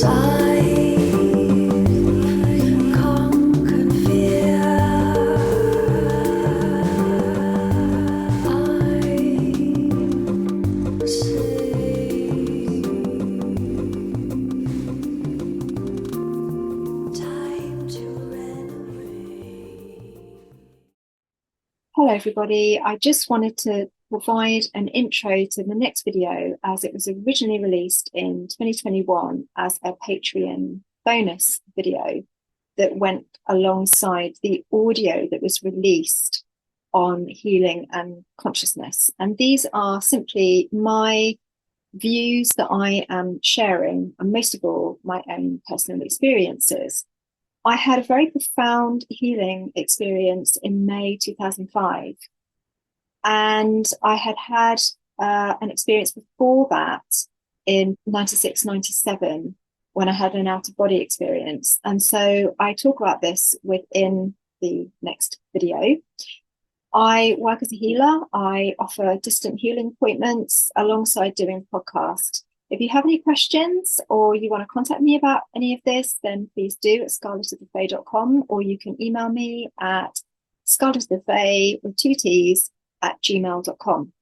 Hello everybody, I just wanted to provide an intro to the next video as it was originally released in 2021 as a Patreon bonus video that went alongside the audio that was released on healing and consciousness. And these are simply my views that I am sharing, and most of all, my own personal experiences. I had a very profound healing experience in May 2005. And I had an experience before that in 96, 97, when I had an out-of-body experience. And so I talk about this within the next video. I work as a healer. I offer distant healing appointments alongside doing a podcast. If you have any questions or you want to contact me about any of this, then please do at scarletofthefae.com, or you can email me at scarletofthefae with 2 T's at gmail.com.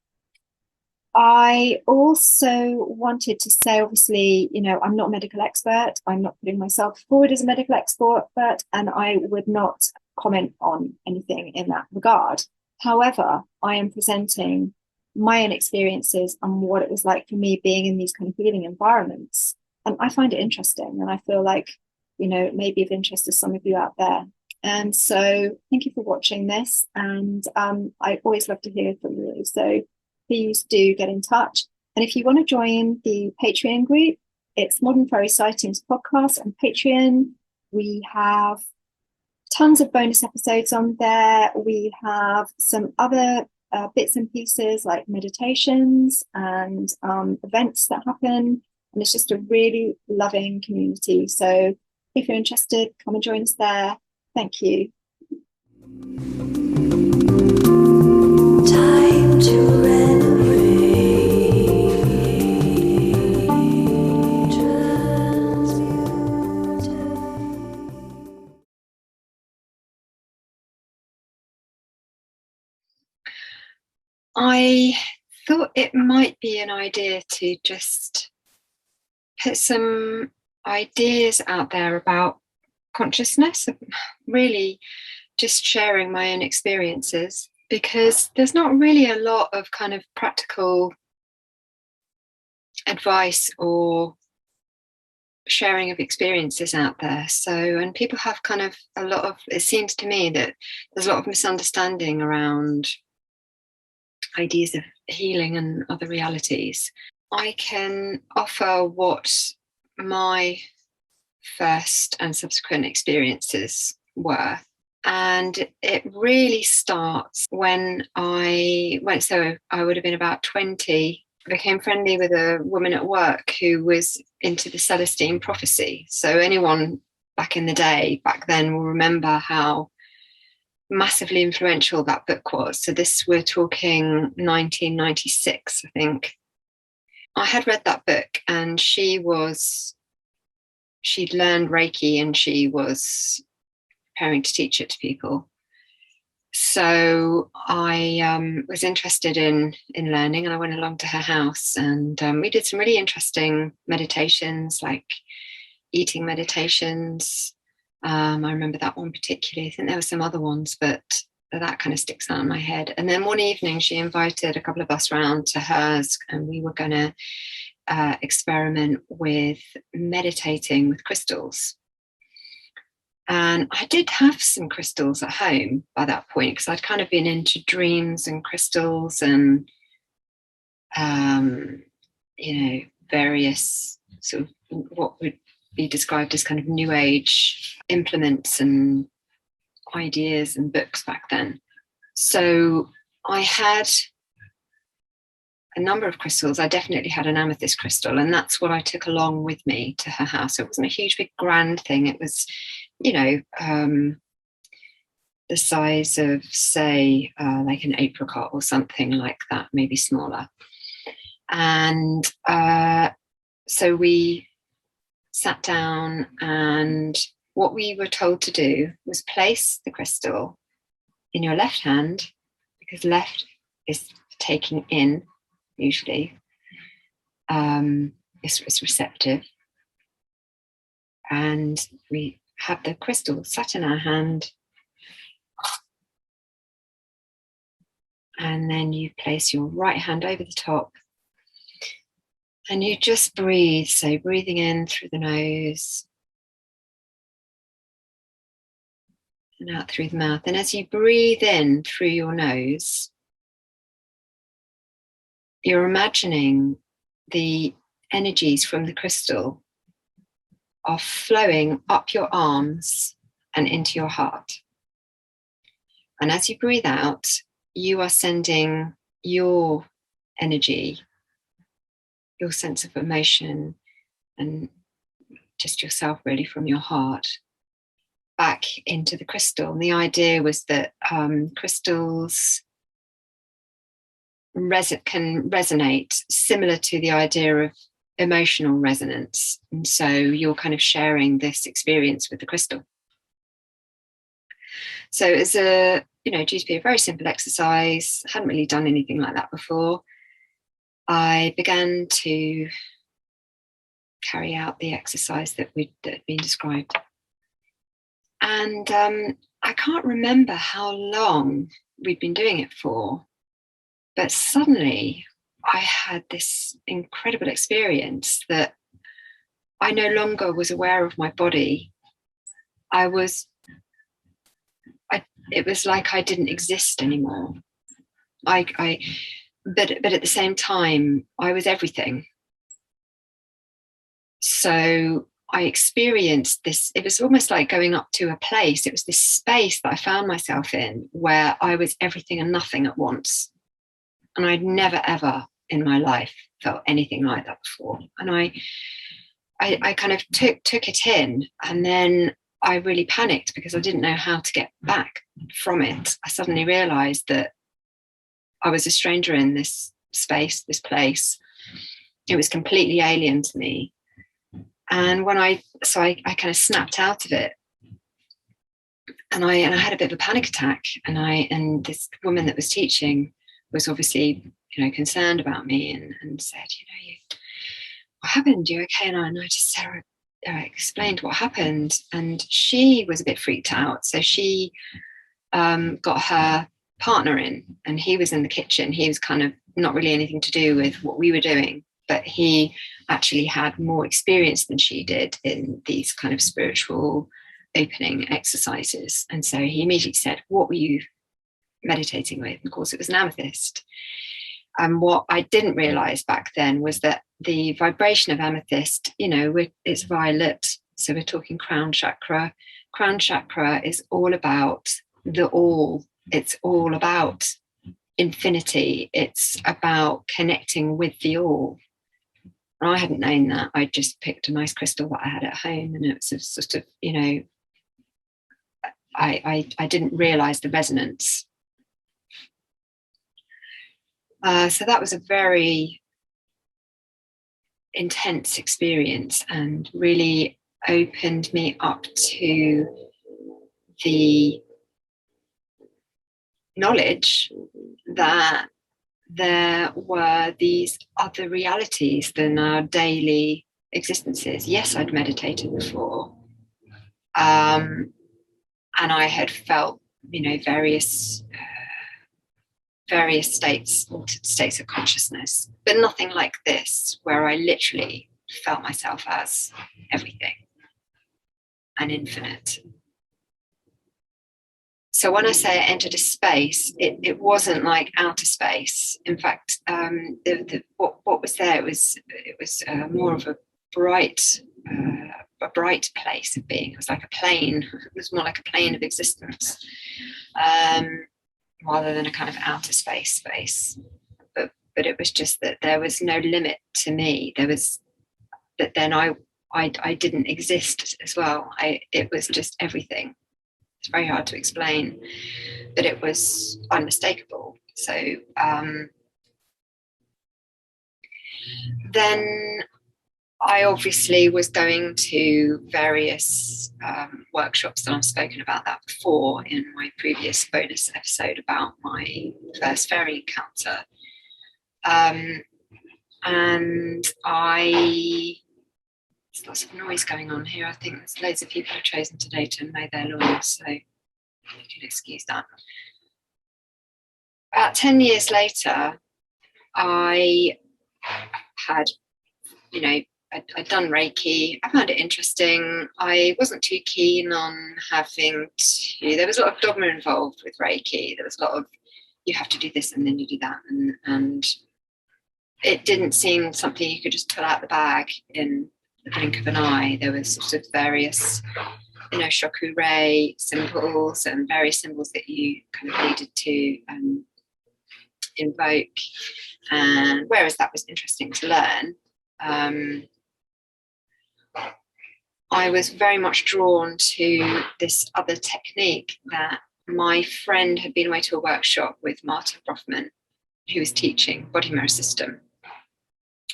I also wanted to say, obviously, I'm not a medical expert. I'm not putting myself forward as a medical expert, and I would not comment on anything in that regard. However, I am presenting my own experiences and what it was like for me being in these kind of healing environments. And I find it interesting, and I feel like, it may be of interest to some of you out there. And so thank you for watching this. And I always love to hear from you. So please do get in touch. And if you want to join the Patreon group, it's Modern Fairy Sightings Podcast on Patreon. We have tons of bonus episodes on there. We have some other bits and pieces like meditations and events that happen, and it's just a really loving community. So if you're interested, come and join us there. Thank you. Time to I thought it might be an idea to just put some ideas out there about consciousness, really just sharing my own experiences, because there's not really a lot of kind of practical advice or sharing of experiences out there. So, and people have kind of it seems to me that there's a lot of misunderstanding around ideas of healing and other realities. I can offer what my first and subsequent experiences were. And it really starts when I would have been about 20. I became friendly with a woman at work who was into the Celestine prophecy. So anyone back then will remember how massively influential that book was. So we're talking 1996, I think. I had read that book, and she'd learned Reiki, and she was preparing to teach it to people. So I was interested in learning, and I went along to her house, and we did some really interesting meditations, like eating meditations. I remember that one particularly. I think there were some other ones, but that kind of sticks out in my head. And then one evening she invited a couple of us round to hers, and we were going to experiment with meditating with crystals. And I did have some crystals at home by that point, because I'd kind of been into dreams and crystals and various sort of what would be described as kind of new age implements and ideas and books back then. So I had a number of crystals. I definitely had an amethyst crystal, and that's what I took along with me to her house. It wasn't a huge big grand thing. It was, the size of, say, like an apricot or something like that, maybe smaller. And so we sat down, and what we were told to do was place the crystal in your left hand, because left is taking in, usually. It's receptive. And we had the crystal sat in our hand. And then you place your right hand over the top. And you just breathe. So breathing in through the nose and out through the mouth. And as you breathe in through your nose, you're imagining the energies from the crystal are flowing up your arms and into your heart. And as you breathe out, you are sending your energy, your sense of emotion, and just yourself really from your heart back into the crystal. And the idea was that crystals can resonate similar to the idea of emotional resonance. And so you're kind of sharing this experience with the crystal. So as a, due to be a very simple exercise, I hadn't really done anything like that before, I began to carry out the exercise that had been described. And I can't remember how long we'd been doing it for, but suddenly I had this incredible experience that I no longer was aware of my body. It was like I didn't exist anymore. But at the same time, I was everything. So I experienced this. It was almost like going up to a place. It was this space that I found myself in where I was everything and nothing at once. And I'd never, ever in my life felt anything like that before. And I kind of took it in, and then I really panicked because I didn't know how to get back from it. I suddenly realized that I was a stranger in this space, this place. It was completely alien to me. And I kind of snapped out of it. And I had a bit of a panic attack. And this woman that was teaching was obviously, concerned about me and said, what happened? You okay? And I just Sarah explained what happened, and she was a bit freaked out. So she got her partner in, and he was in the kitchen. He was kind of not really anything to do with what we were doing, but he actually had more experience than she did in these kind of spiritual opening exercises. And so he immediately said, what were you meditating with? And of course, it was an amethyst. And what I didn't realize back then was that the vibration of amethyst, it's violet. So we're talking crown chakra. Crown chakra is all about the all. It's all about infinity. It's about connecting with the all. And I hadn't known that. I just picked a nice crystal that I had at home, and it was a sort of, I didn't realize the resonance. So that was a very intense experience and really opened me up to the knowledge that there were these other realities than our daily existences. Yes, I'd meditated before, and I had felt, various altered states of consciousness, but nothing like this, where I literally felt myself as everything and infinite. So when I say I entered a space, it wasn't like outer space. In fact, what was there? It was more of a bright place of being. It was like a plane. It was more like a plane of existence, rather than a kind of outer space. But it was just that there was no limit to me. There was that then I didn't exist as well. It was just everything. It's very hard to explain, but it was unmistakable. So then I obviously was going to various workshops, and I've spoken about that before in my previous bonus episode about my first fairy encounter. And there's lots of noise going on here. I think there's loads of people who have chosen today to mow their lawns, so you can excuse that. About 10 years later, I had, I'd done Reiki. I found it interesting. I wasn't too keen on there was a lot of dogma involved with Reiki. There was a lot of, you have to do this and then you do that. And it didn't seem something you could just pull out the bag in the blink of an eye. There was sort of various, chakra symbols and various symbols that you kind of needed to invoke. And whereas that was interesting to learn, I was very much drawn to this other technique that my friend had been away to a workshop with Martin Brofman, who was teaching body mirror system.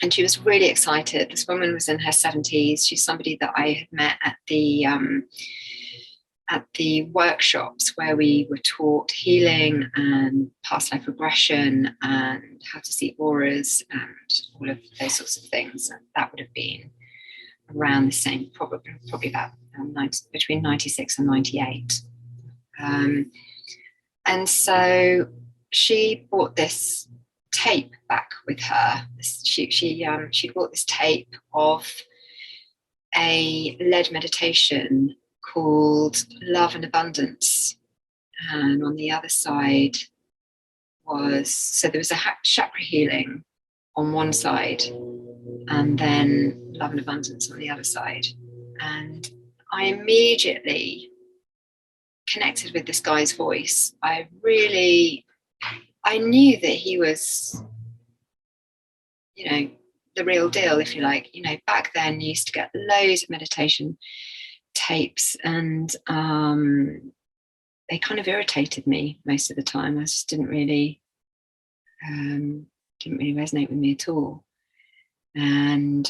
And she was really excited. This woman was in her 70s. She's somebody that I had met at the workshops where we were taught healing and past life regression and how to see auras and all of those sorts of things. And that would have been around the same, probably about between 96 and 98. And so she brought this tape back with her. She brought this tape of a led meditation called Love and Abundance, and on the other side there was a chakra healing on one side and then Love and Abundance on the other side. And I immediately connected with this guy's voice. I knew that he was, the real deal, if you like. Back then you used to get loads of meditation tapes, and they kind of irritated me most of the time. I just didn't really resonate with me at all. And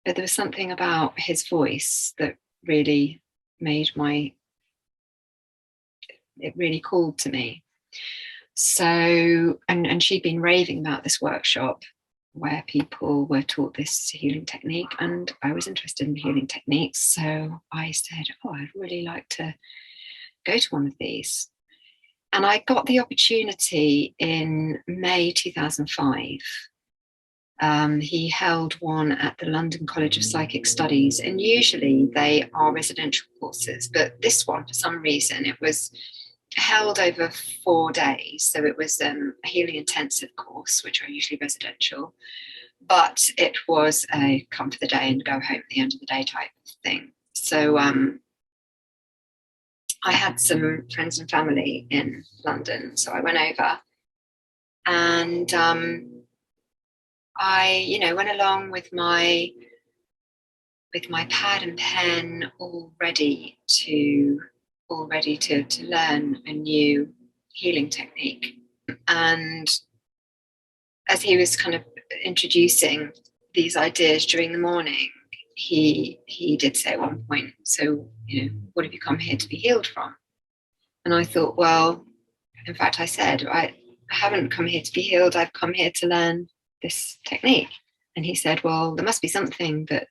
but there was something about his voice that really it really called to me. So, and she'd been raving about this workshop where people were taught this healing technique, and I was interested in healing techniques. So I said, I'd really like to go to one of these. And I got the opportunity in May 2005. He held one at the London College of Psychic Studies, and usually they are residential courses, but this one, for some reason, it was held over 4 days. So it was a healing intensive course, which are usually residential, but it was a come for the day and go home at the end of the day type of thing. So I had some friends and family in London, so I went over, and I went along with my pad and pen, all ready to learn a new healing technique. And as he was kind of introducing these ideas during the morning, he did say at one point, so, what have you come here to be healed from? And I thought, well, in fact, I said, I haven't come here to be healed. I've come here to learn this technique. And he said, well, there must be something that,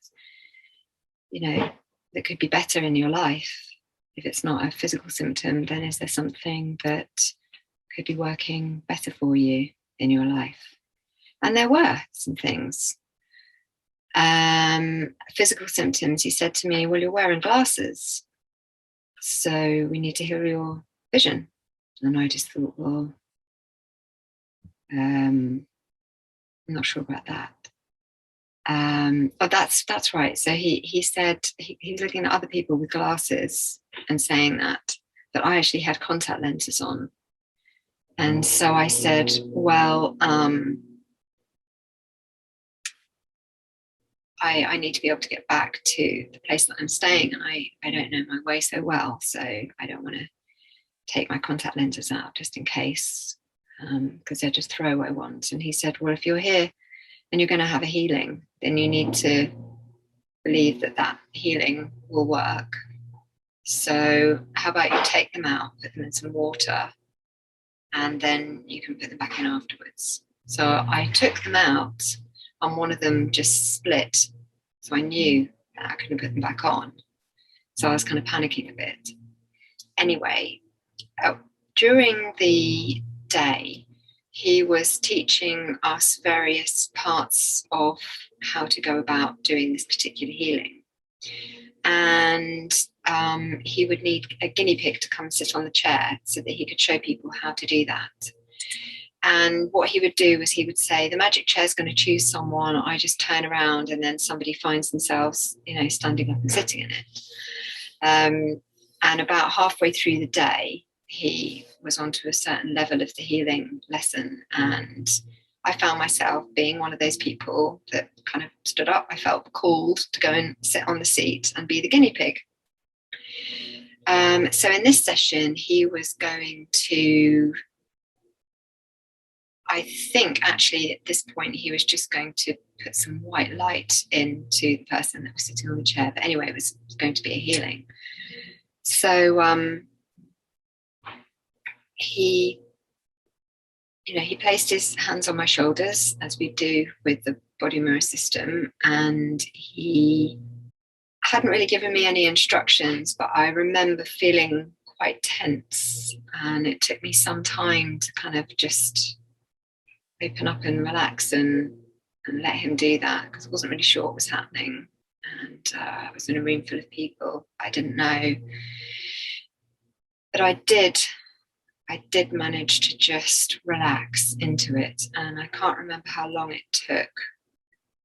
that could be better in your life. If it's not a physical symptom, then is there something that could be working better for you in your life? And there were some things. Physical symptoms, he said to me, well, you're wearing glasses, so we need to heal your vision. And I just thought, well, I'm not sure about that. That's right. So he said he was looking at other people with glasses and saying that I actually had contact lenses on. And so I said, well, I need to be able to get back to the place that I'm staying, and I don't know my way so well, so I don't want to take my contact lenses out just in case, because they're just throwaway ones. And he said, well, if you're here and you're going to have a healing, then you need to believe that healing will work. So how about you take them out, put them in some water, and then you can put them back in afterwards. So I took them out, and one of them just split. So I knew that I couldn't put them back on. So I was kind of panicking a bit. Anyway, during the day, he was teaching us various parts of how to go about doing this particular healing. And he would need a guinea pig to come sit on the chair so that he could show people how to do that. And what he would do was he would say, the magic chair is going to choose someone. I just turn around and then somebody finds themselves, standing up and sitting in it. And about halfway through the day, he was onto a certain level of the healing lesson. And I found myself being one of those people that kind of stood up. I felt called to go and sit on the seat and be the guinea pig. So in this session, he was going to, I think actually at this point, he was just going to put some white light into the person that was sitting on the chair. But anyway, it was going to be a healing. So he placed his hands on my shoulders, as we do with the body mirror system, and he hadn't really given me any instructions, but I remember feeling quite tense, and it took me some time to kind of just open up and relax and let him do that, because I wasn't really sure what was happening. And I was in a room full of people I didn't know. But I did manage to just relax into it. And I can't remember how long it took.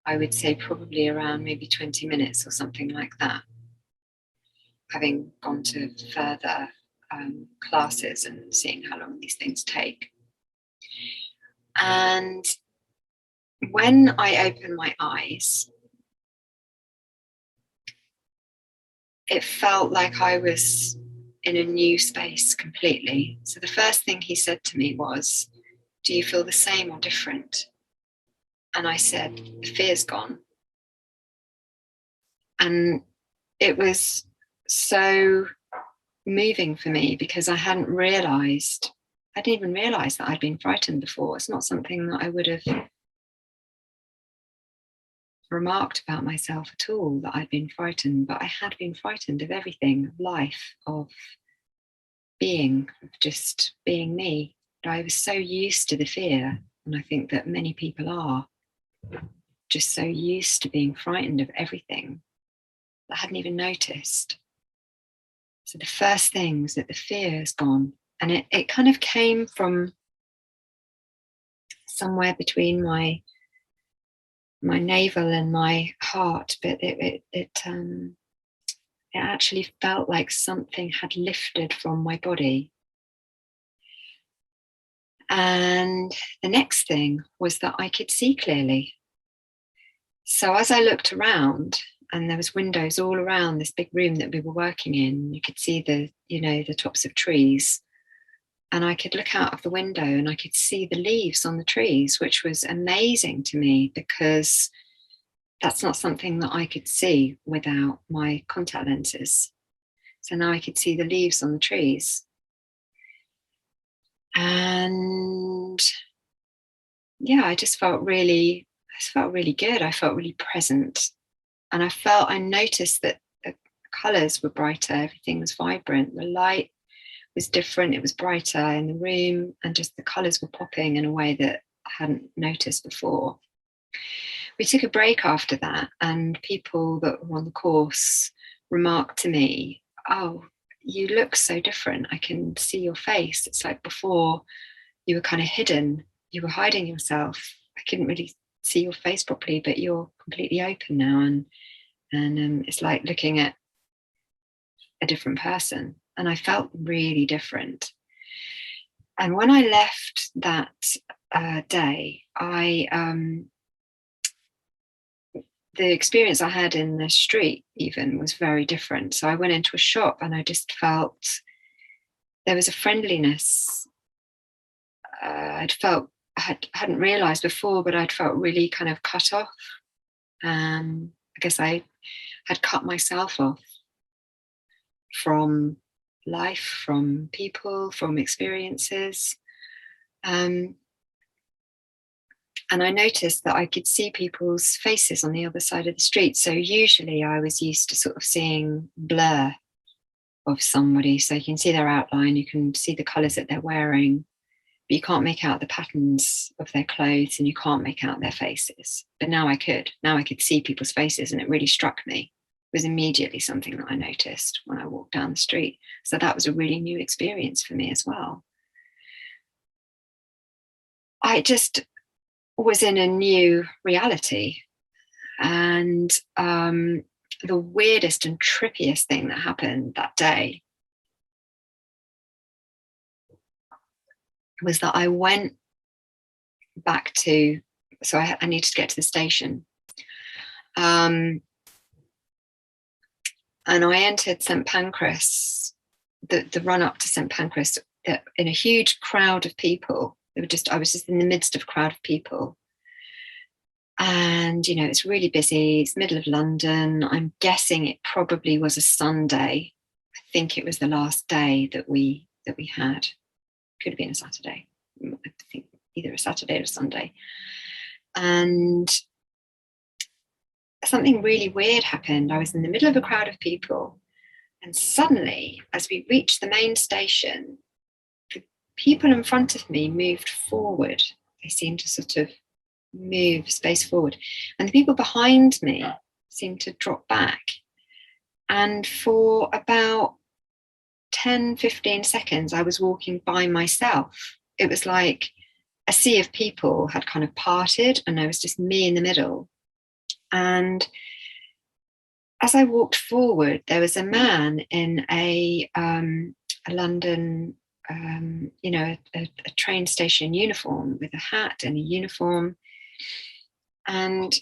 I would say probably around maybe 20 minutes or something like that, having gone to further classes and seeing how long these things take. And when I opened my eyes, it felt like I was in a new space completely. So the first thing he said to me was, do you feel the same or different? And I said, the fear's gone. And it was so moving for me, because I didn't even realize that I'd been frightened before. It's not something that I would have remarked about myself at all, that I'd been frightened, but I had been frightened of everything, of life, of being, of just being me. But I was so used to the fear, and I think that many people are just so used to being frightened of everything that I hadn't even noticed. So the first thing was that the fear is gone, and it kind of came from somewhere between my navel and my heart, but it actually felt like something had lifted from my body. And the next thing was that I could see clearly. So as I looked around, and there was windows all around this big room that we were working in, you could see the tops of trees. And I could look out of the window and I could see the leaves on the trees, which was amazing to me, because that's not something that I could see without my contact lenses. So now I could see the leaves on the trees. And yeah, I just felt really good. I felt really present. And I noticed that the colours were brighter, everything was vibrant, the light was different, it was brighter in the room, and just the colours were popping in a way that I hadn't noticed before. We took a break after that, and people that were on the course remarked to me, oh, you look so different. I can see your face. It's like before you were kind of hidden, you were hiding yourself. I couldn't really see your face properly, but you're completely open now, and it's like looking at a different person. And I felt really different. And when I left that day, the experience I had in the street even was very different. So I went into a shop and I just felt there was a friendliness. I hadn't realized before, but I'd felt really kind of cut off. guess I had cut myself off from life, from people, from experiences. And I noticed that I could see people's faces on the other side of the street. So usually I was used to sort of seeing blur of somebody. So you can see their outline, you can see the colours that they're wearing, but you can't make out the patterns of their clothes and you can't make out their faces. But now I could. Now I could see people's faces, and it really struck me. It was immediately something that I noticed when I walked down the street. So that was a really new experience for me as well. I just was in a new reality. And the weirdest and trippiest thing that happened that day was that I went back to, so I needed to get to the station. And I entered St. Pancras, the run up to St. Pancras, in a huge crowd of people. I was just in the midst of a crowd of people. And, it's really busy. It's middle of London. I'm guessing it probably was a Sunday. I think it was the last day that we had. Could have been a Saturday. I think either a Saturday or a Sunday. And something really weird happened. I was in the middle of a crowd of people. And suddenly, as we reached the main station, the people in front of me moved forward. They seemed to sort of move space forward, and the people behind me seemed to drop back. And for about 10-15 seconds I was walking by myself. It was like a sea of people had kind of parted and there was just me in the middle. And as I walked forward, there was a man in a London a train station uniform, with a hat and a uniform. And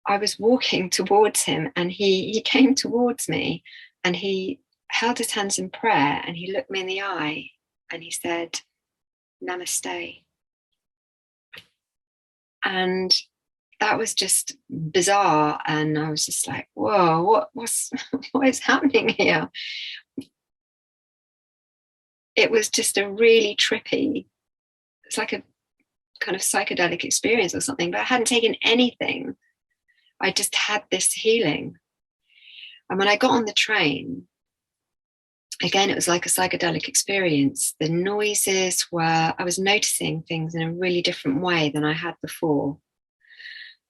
I was walking towards him, and he came towards me, and he held his hands in prayer, and he looked me in the eye, and he said, "Namaste." And that was just bizarre. And I was just like, whoa, what is happening here? It was just a really trippy, it's like a kind of psychedelic experience or something, but I hadn't taken anything. I just had this healing. And when I got on the train, again, it was like a psychedelic experience. The noises were, I was noticing things in a really different way than I had before.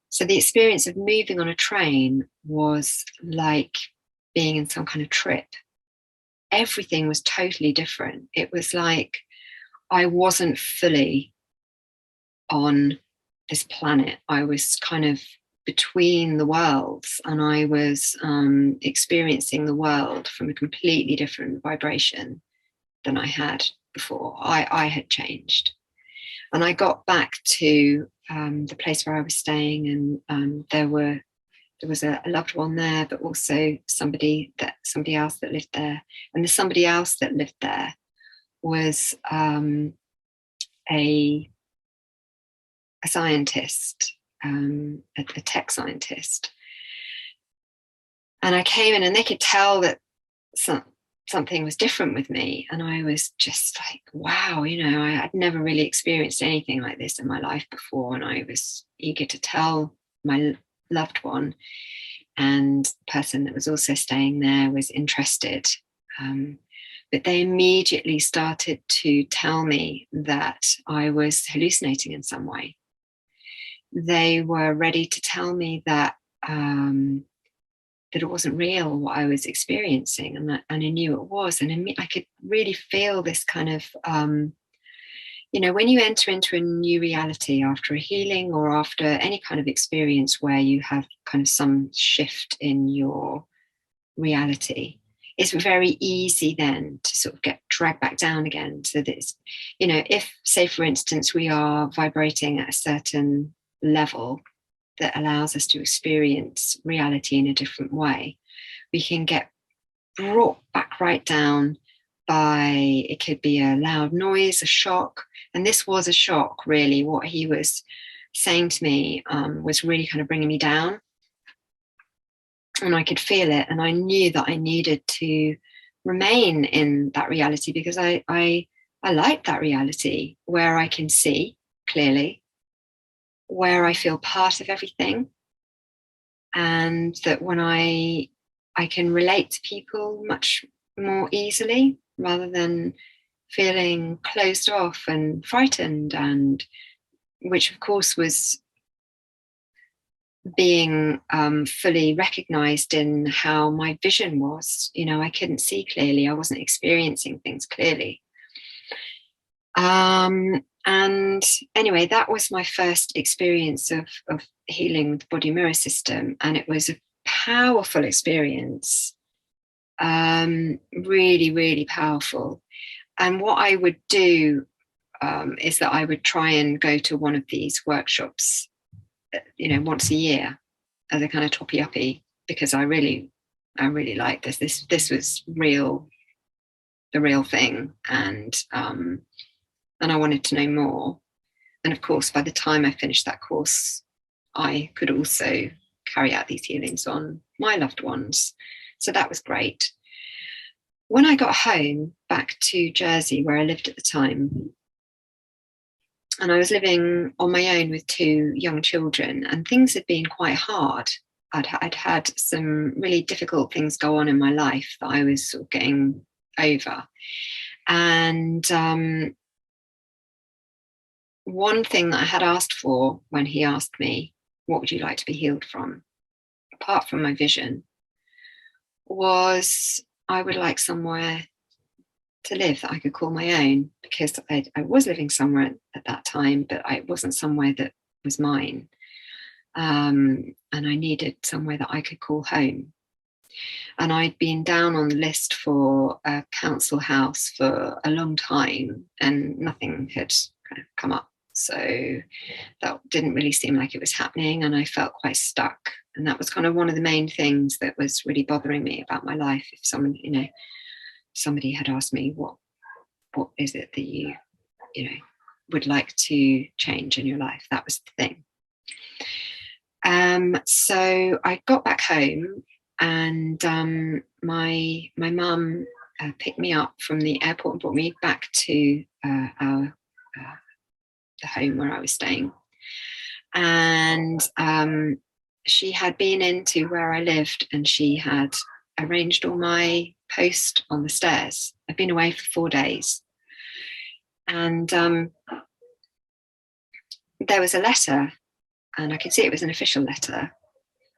So the experience of moving on a train was like being in some kind of trip. Everything was totally different. It was like I wasn't fully on this planet. I was kind of between the worlds, and I was experiencing the world from a completely different vibration than I had before. I had changed. And I got back to the place where I was staying, and there was a loved one there, but also somebody else that lived there. And the somebody else that lived there was a scientist, a tech scientist. And I came in, and they could tell that something was different with me. And I was just like, wow, I'd never really experienced anything like this in my life before. And I was eager to tell my loved one. And the person that was also staying there was interested. But they immediately started to tell me that I was hallucinating in some way. They were ready to tell me that it wasn't real, what I was experiencing, and I knew it was. And I could really feel this kind of, when you enter into a new reality after a healing or after any kind of experience where you have kind of some shift in your reality, it's very easy then to sort of get dragged back down again. So that, if, say, for instance, we are vibrating at a certain level that allows us to experience reality in a different way, we can get brought back right down by, it could be a loud noise, a shock. And this was a shock, really. What he was saying to me was really kind of bringing me down. and I could feel it, and I knew that I needed to remain in that reality, because I like that reality where I can see clearly, where I feel part of everything, and that when I can relate to people much more easily, rather than feeling closed off and frightened, and which of course was being fully recognized in how my vision was. I couldn't see clearly. I wasn't experiencing things clearly. And anyway, that was my first experience of healing with the body mirror system. And it was a powerful experience. Really, really powerful. And what I would do is that I would try and go to one of these workshops, once a year, as a kind of toppy uppy, because I really like this. This was real, the real thing, and I wanted to know more. And of course, by the time I finished that course, I could also carry out these healings on my loved ones. So that was great. When I got home back to Jersey, where I lived at the time, and I was living on my own with 2 young children, and things had been quite hard. I'd had some really difficult things go on in my life that I was sort of getting over. And one thing that I had asked for when he asked me, what would you like to be healed from, apart from my vision, was I would like somewhere to live that I could call my own, because I was living somewhere at that time, but it wasn't somewhere that was mine. And I needed somewhere that I could call home. And I'd been down on the list for a council house for a long time, and nothing had kind of come up. So that didn't really seem like it was happening, and I felt quite stuck. And that was kind of one of the main things that was really bothering me about my life. If someone, somebody had asked me, what is it that you would like to change in your life, that was the thing. So I got back home, and my mum picked me up from the airport and brought me back to the home where I was staying. And she had been into where I lived, and she had arranged all my post on the stairs. I'd been away for 4 days, and there was a letter, and I could see it was an official letter,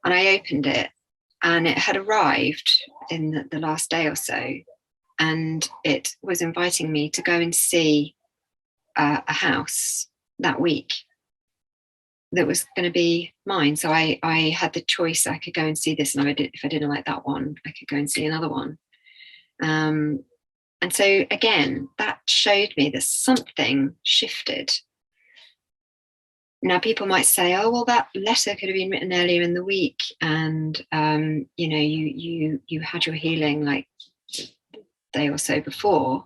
and I opened it, and it had arrived in the last day or so, and it was inviting me to go and see a house that week that was going to be mine. So I had the choice. I could go and see this, and if I didn't like that one, I could go and see another one. And so again, that showed me that something shifted. Now, people might say, oh, well, that letter could have been written earlier in the week, and you had your healing like a day or so before.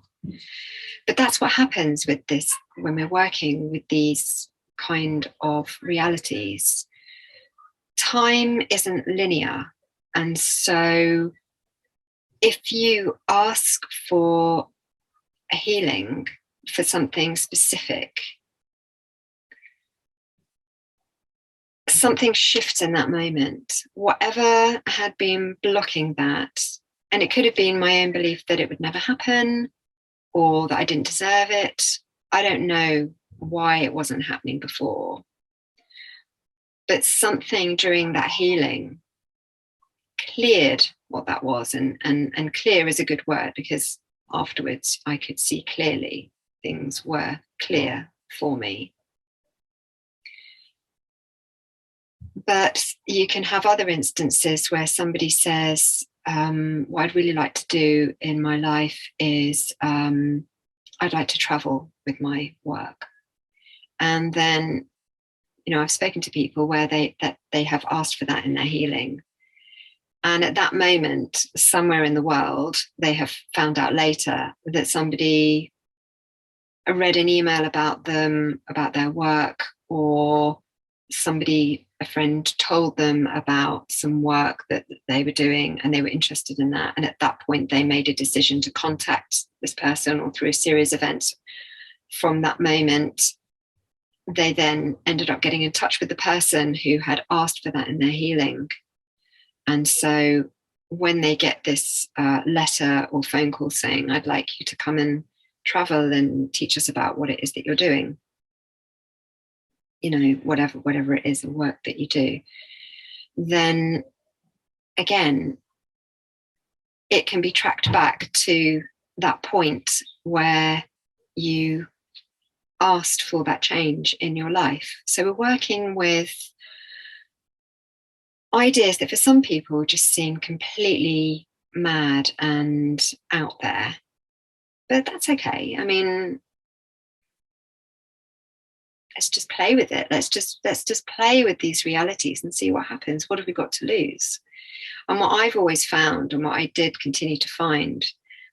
But that's what happens with this when we're working with these kind of realities. Time isn't linear. And so if you ask for a healing for something specific, something shifts in that moment. Whatever had been blocking that, and it could have been my own belief that it would never happen, or that I didn't deserve it. I don't know why it wasn't happening before. But something during that healing cleared what that was. And clear is a good word, because afterwards I could see clearly. Things were clear for me. But you can have other instances where somebody says, what I'd really like to do in my life is I'd like to travel with my work. And then, I've spoken to people where they have asked for that in their healing. And at that moment, somewhere in the world, they have found out later that somebody read an email about them, about their work, or somebody, a friend told them about some work that they were doing and they were interested in that. And at that point, they made a decision to contact this person, or through a series of events from that moment, they then ended up getting in touch with the person who had asked for that in their healing. And so when they get this letter or phone call saying, I'd like you to come and travel and teach us about what it is that you're doing, you know, whatever it is, the work that you do, then again, it can be tracked back to that point where you asked for that change in your life. So we're working with ideas that for some people just seem completely mad and out there, but that's okay. I mean, let's just play with it. Let's just play with these realities and see what happens. What have we got to lose? And what I've always found, and what I did continue to find,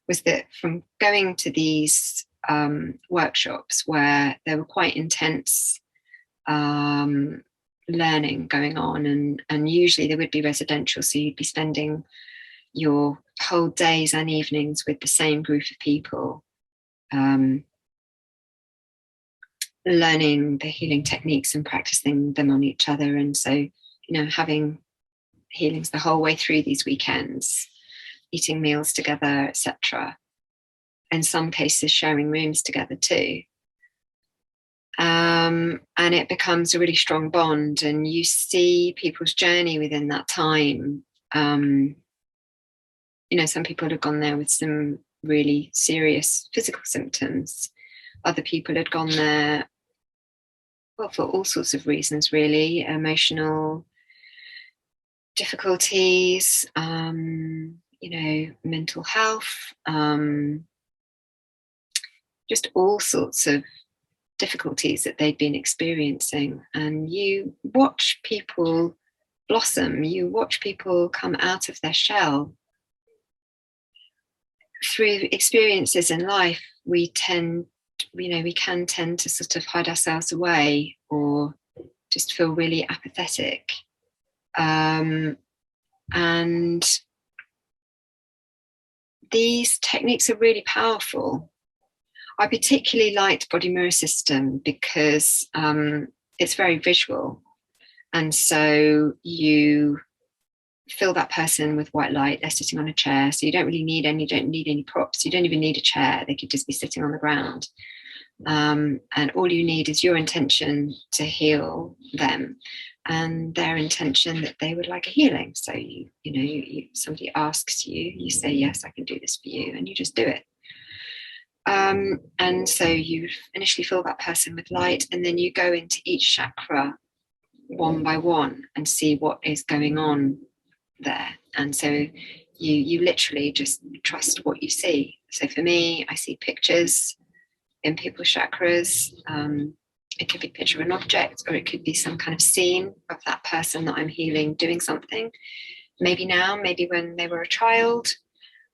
was that from going to these workshops where there were quite intense learning going on, and usually they would be residential, so you'd be spending your whole days and evenings with the same group of people, learning the healing techniques and practicing them on each other. And so, you know, having healings the whole way through these weekends, eating meals together, etc. In some cases, sharing rooms together too. And it becomes a really strong bond, and you see people's journey within that time. You know, some people had gone there with some really serious physical symptoms. Other people had gone there, well, for all sorts of reasons, really, emotional difficulties, you know, mental health, just all sorts of difficulties that they'd been experiencing. And you watch people blossom, you watch people come out of their shell. Through experiences in life, we can tend to sort of hide ourselves away or just feel really apathetic. And these techniques are really powerful. I particularly liked Body Mirror System because it's very visual. And so you fill that person with white light. They're sitting on a chair, so you don't need any props. You don't even need a chair. They could just be sitting on the ground. And all you need is your intention to heal them, and their intention that they would like a healing. So somebody asks you, you say, yes, I can do this for you, and you just do it. And so you initially fill that person with light, and then you go into each chakra one by one and see what is going on there. And so you literally just trust what you see. So for me, I see pictures in people's chakras. It could be a picture of an object, or it could be some kind of scene of that person that I'm healing doing something. Maybe now, maybe when they were a child.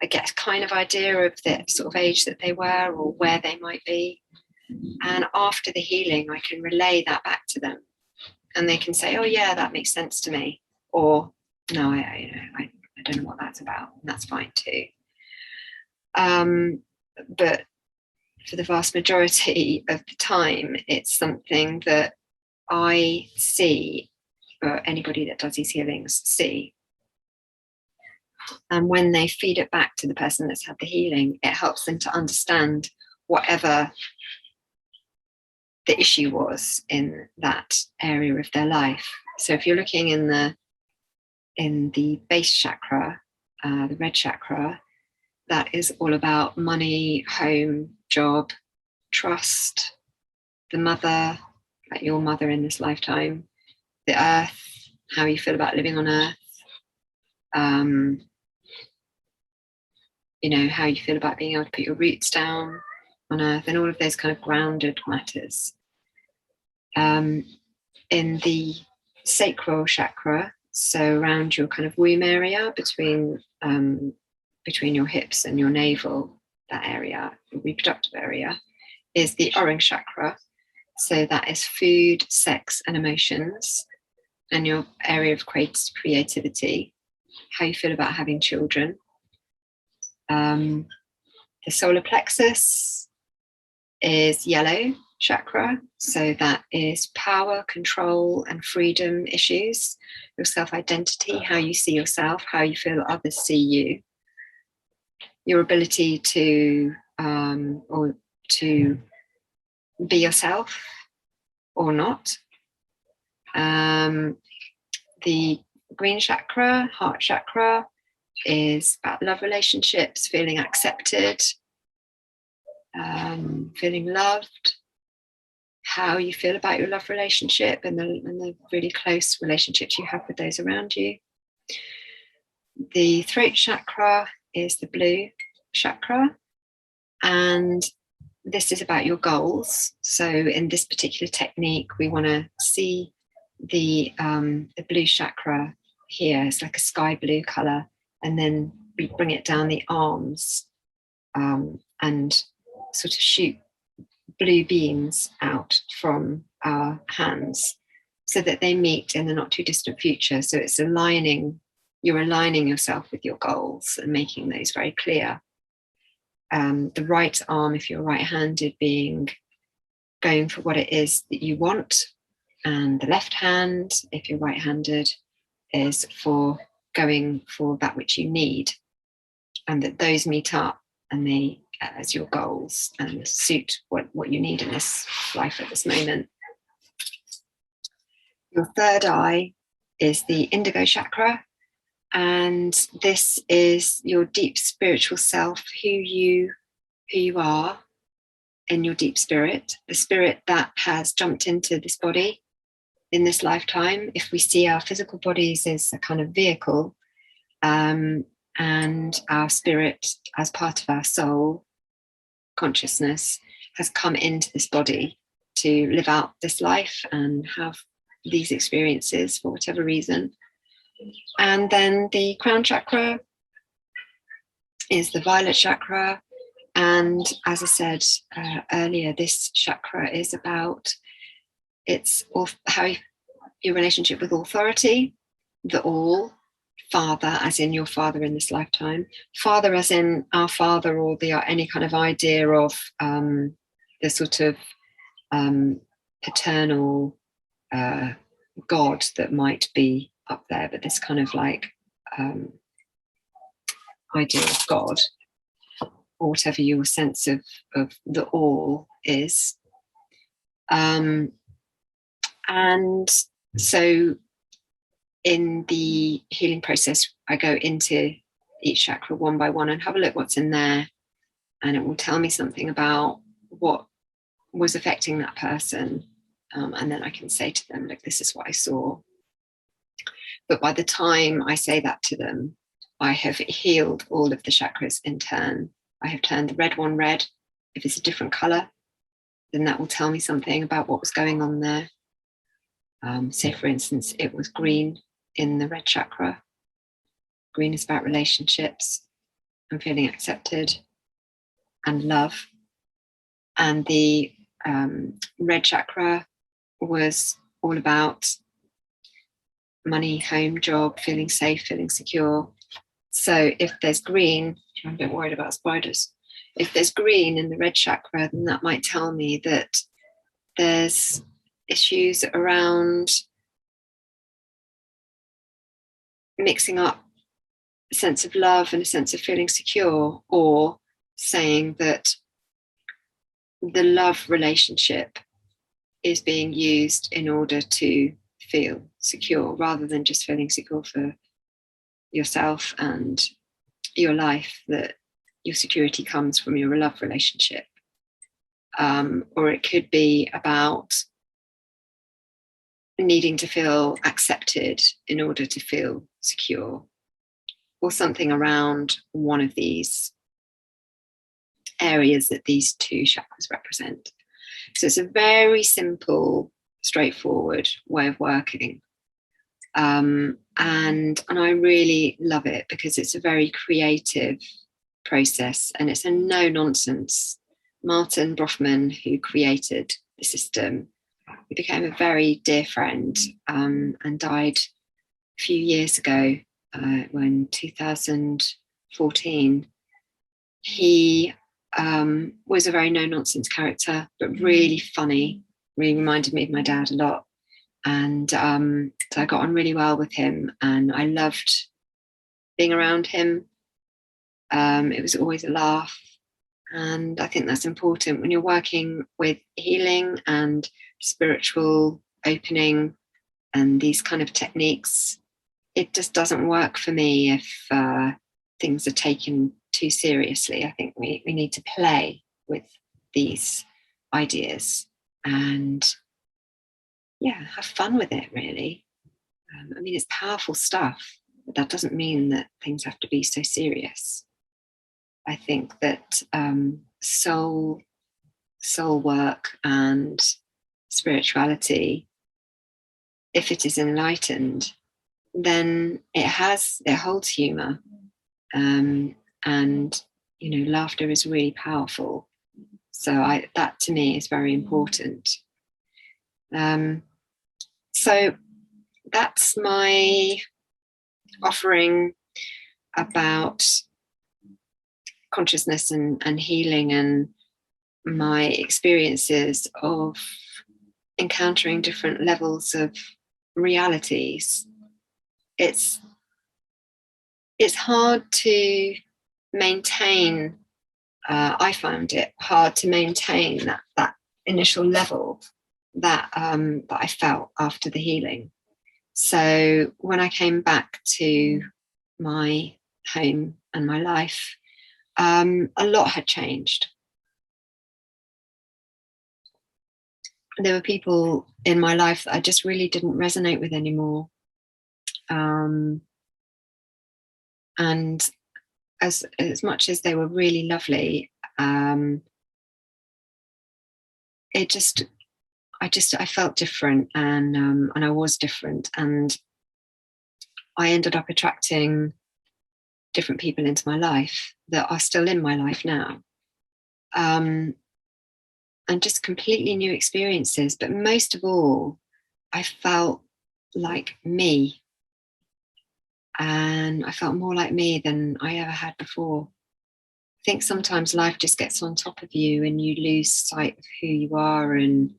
I get a kind of idea of the sort of age that they were or where they might be. And after the healing, I can relay that back to them, and they can say, oh yeah, that makes sense to me. Or no, I don't know what that's about. And that's fine too. But for the vast majority of the time, it's something that I see, or anybody that does these healings see. And when they feed it back to the person that's had the healing, it helps them to understand whatever the issue was in that area of their life. So if you're looking in the base chakra, the red chakra, that is all about money, home, job, trust, the mother, like your mother in this lifetime, the earth, how you feel about living on earth, how you feel about being able to put your roots down on earth, and all of those kind of grounded matters. In the sacral chakra, so around your kind of womb area, between your hips and your navel, that area, your reproductive area, is the orange chakra. So that is food, sex, and emotions. and your area of creativity, how you feel about having children. The solar plexus is yellow chakra, so that is power, control, and freedom issues, your self-identity, how you see yourself, how you feel others see you, your ability to or to be yourself or not. The green chakra, heart chakra, is about love relationships, feeling accepted, feeling loved, how you feel about your love relationship and the really close relationships you have with those around you. The throat chakra is the blue chakra, and this is about your goals. So in this particular technique, we want to see the blue chakra here. It's like a sky blue color, and then we bring it down the arms and sort of shoot blue beams out from our hands so that they meet in the not too distant future. So it's you're aligning yourself with your goals and making those very clear. The right arm, if you're right-handed, going for what it is that you want, and the left hand, if you're right-handed, is for going for that which you need, and that those meet up and they as your goals and suit what you need in this life at this moment. Your third eye is the indigo chakra, and this is your deep spiritual self, who you are in your deep spirit, the spirit that has jumped into this body in this lifetime. If we see our physical bodies as a kind of vehicle, and our spirit as part of our soul consciousness has come into this body to live out this life and have these experiences for whatever reason. And then the crown chakra is the violet chakra, and as I said earlier, this chakra is about how your relationship with authority, the all, father as in your father in this lifetime, father as in our father, or any kind of idea of the sort of paternal God that might be up there, but this kind of like idea of God, or whatever your sense of the all is. And so in the healing process, I go into each chakra one by one and have a look what's in there, and it will tell me something about what was affecting that person, and then I can say to them, like, this is what I saw. But by the time I say that to them, I have healed all of the chakras in turn. I have turned the red one red. If it's a different color, then that will tell me something about what was going on there. Say, for instance, it was green in the red chakra. Green is about relationships and feeling accepted and love. And the red chakra was all about money, home, job, feeling safe, feeling secure. So if there's green, I'm a bit worried about spiders. If there's green in the red chakra, then that might tell me that there's issues around mixing up a sense of love and a sense of feeling secure, or saying that the love relationship is being used in order to feel secure, rather than just feeling secure for yourself and your life, that your security comes from your love relationship. Or it could be about needing to feel accepted in order to feel secure, or something around one of these areas that these two chakras represent. So it's a very simple, straightforward way of working. And I really love it because it's a very creative process, and it's a no-nonsense. Martin Brofman, who created the system, he became a very dear friend, and died a few years ago, when 2014. He was a very no-nonsense character, but really funny, really reminded me of my dad a lot. And so I got on really well with him, and I loved being around him. It was always a laugh. And I think that's important when you're working with healing and spiritual opening and these kind of techniques. It just doesn't work for me if things are taken too seriously. I think we need to play with these ideas and, yeah, have fun with it, really. I mean, it's powerful stuff, but that doesn't mean that things have to be so serious. I think that soul work and spirituality, if it is enlightened, then it holds humor, and laughter is really powerful. So that to me is very important. So that's my offering about consciousness and healing, and my experiences of encountering different levels of realities. It's hard to maintain. I found it hard to maintain that initial level that I felt after the healing. So when I came back to my home and my life, a lot had changed. There were people in my life that I just really didn't resonate with anymore. And as much as they were really lovely, I felt different, and I was different, and I ended up attracting different people into my life that are still in my life now, and just completely new experiences. But most of all, I felt like me, and I felt more like me than I ever had before. I think sometimes life just gets on top of you and you lose sight of who you are, and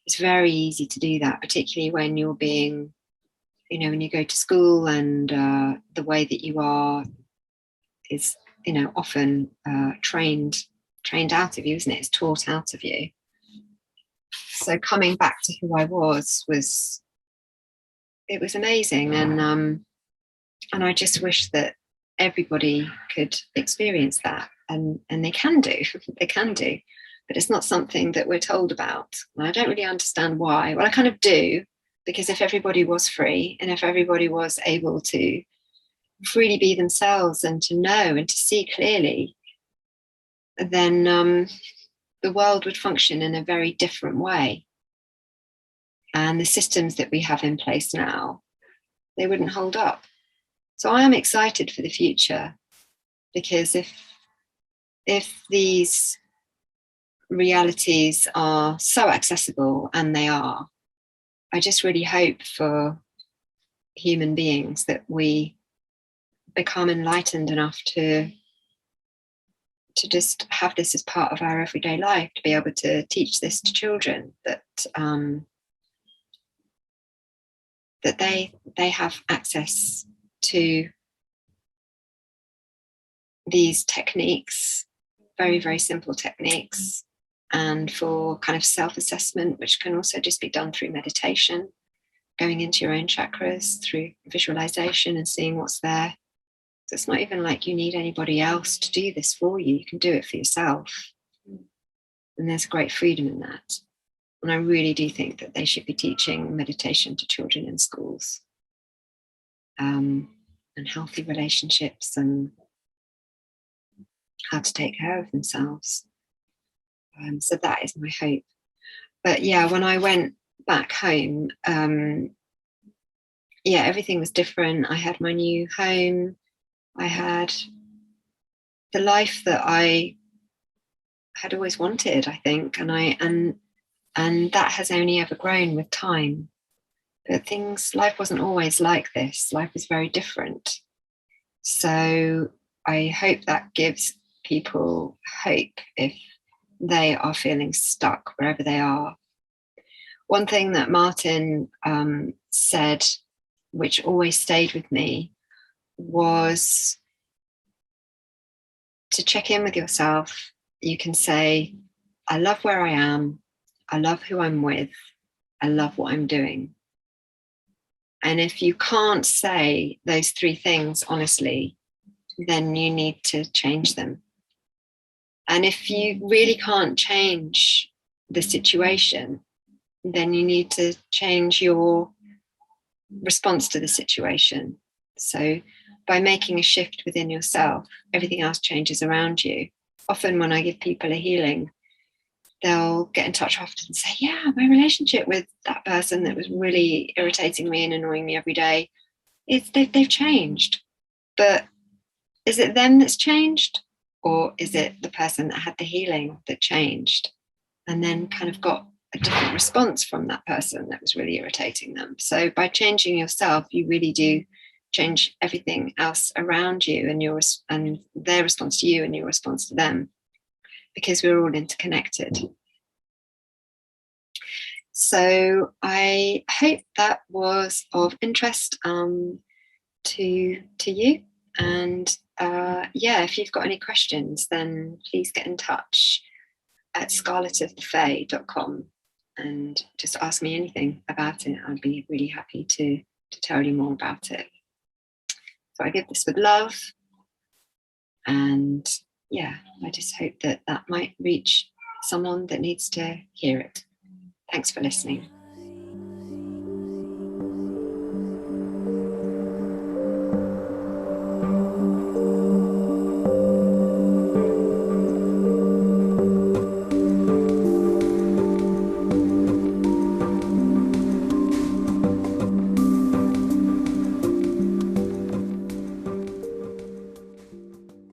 it's very easy to do that, particularly when you're being, when you go to school, and the way that you are is, often trained out of you, isn't it? It's taught out of you. So coming back to who I was amazing, and I just wish that everybody could experience that, and they can do. They can do, but it's not something that we're told about. And I don't really understand why. Well, I kind of do, because if everybody was free, and if everybody was able to freely be themselves and to know and to see clearly, then the world would function in a very different way. And the systems that we have in place now, they wouldn't hold up. So I am excited for the future, because if these realities are so accessible, and they are, I just really hope for human beings that we become enlightened enough to just have this as part of our everyday life, to be able to teach this to children, that they have access to these techniques, very, very simple techniques, and for kind of self-assessment, which can also just be done through meditation, going into your own chakras through visualization and seeing what's there. So it's not even like you need anybody else to do this for you. You can do it for yourself. And there's great freedom in that. And I really do think that they should be teaching meditation to children in schools, and healthy relationships, and how to take care of themselves. So that is my hope. But yeah, when I went back home, everything was different. I had my new home. I had the life that I had always wanted, I think, and And that has only ever grown with time. But life wasn't always like this. Life was very different. So I hope that gives people hope if they are feeling stuck wherever they are. One thing that Martin said, which always stayed with me, was to check in with yourself. You can say, I love where I am. I love who I'm with. I love what I'm doing. And if you can't say those three things honestly, then you need to change them. And if you really can't change the situation, then you need to change your response to the situation. So by making a shift within yourself, everything else changes around you. Often when I give people a healing, they'll get in touch often and say, yeah, my relationship with that person that was really irritating me and annoying me every day, they've changed. But is it them that's changed? Or is it the person that had the healing that changed and then kind of got a different response from that person that was really irritating them? So by changing yourself, you really do change everything else around you, and their response to you and your response to them, because we're all interconnected. So I hope that was of interest to you. And if you've got any questions, then please get in touch at scarletofthefae.com and just ask me anything about it. I'd be really happy to tell you more about it. So I give this with love. And I just hope that might reach someone that needs to hear it. Thanks for listening.